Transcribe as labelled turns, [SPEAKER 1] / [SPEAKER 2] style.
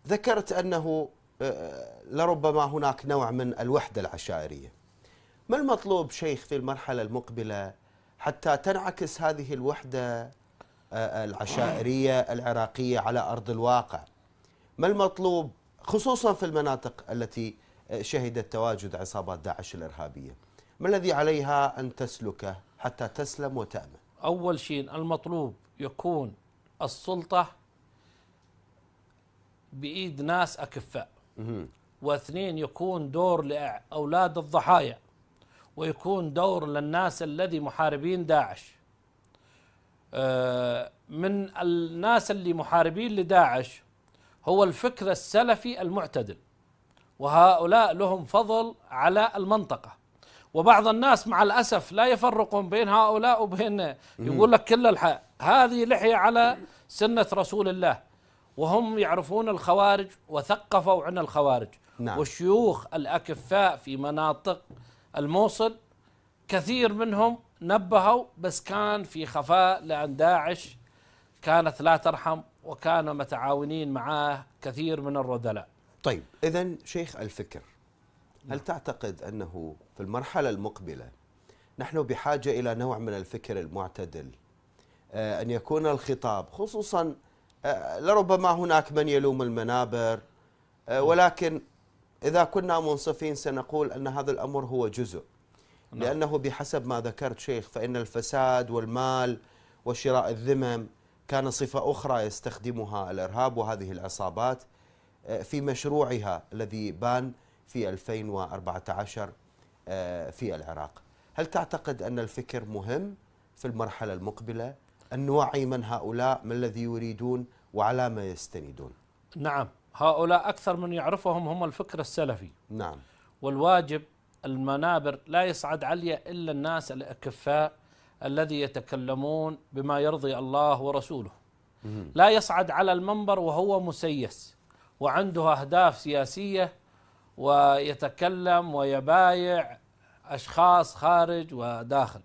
[SPEAKER 1] ذكرت أنه لربما هناك نوع من الوحدة العشائرية. ما المطلوب شيخ في المرحلة المقبلة حتى تنعكس هذه الوحدة العشائرية العراقية على أرض الواقع؟ ما المطلوب خصوصا في المناطق التي شهدت تواجد عصابات داعش الإرهابية؟ ما الذي عليها أن تسلكه حتى تسلم وتأمن؟
[SPEAKER 2] أول شيء المطلوب يكون السلطة بإيد ناس أكفاء، واثنين يكون دور لأولاد الضحايا، ويكون دور للناس الذي محاربين داعش. من الناس اللي محاربين لداعش هو الفكر السلفي المعتدل، وهؤلاء لهم فضل على المنطقة. وبعض الناس مع الأسف لا يفرقون بين هؤلاء وبين، يقول لك كل الحق هذه لحية على سنة رسول الله، وهم يعرفون الخوارج وثقفوا عن الخوارج.
[SPEAKER 1] نعم.
[SPEAKER 2] والشيوخ الأكفاء في مناطق الموصل كثير منهم نبهوا، بس كان في خفاء، لأن داعش كانت لا ترحم، وكانوا متعاونين معاه كثير من الرذلاء.
[SPEAKER 1] طيب إذن شيخ الفكر، هل تعتقد أنه في المرحلة المقبلة نحن بحاجة إلى نوع من الفكر المعتدل، أن يكون الخطاب خصوصا لربما هناك من يلوم المنابر، ولكن إذا كنا منصفين سنقول أن هذا الأمر هو جزء، لأنه بحسب ما ذكرت شيخ فإن الفساد والمال وشراء الذمم كان صفة أخرى يستخدمها الإرهاب وهذه العصابات في مشروعها الذي بان في 2014 في العراق. هل تعتقد أن الفكر مهم في المرحلة المقبلة، أن نوعي من هؤلاء ما الذي يريدون وعلى ما يستندون؟
[SPEAKER 2] نعم، هؤلاء أكثر من يعرفهم هم الفكر السلفي.
[SPEAKER 1] نعم.
[SPEAKER 2] والواجب المنابر لا يصعد عليها إلا الناس الأكفاء الذي يتكلمون بما يرضي الله ورسوله. لا يصعد على المنبر وهو مسيس وعنده أهداف سياسية ويتكلم ويبايع أشخاص خارج وداخل.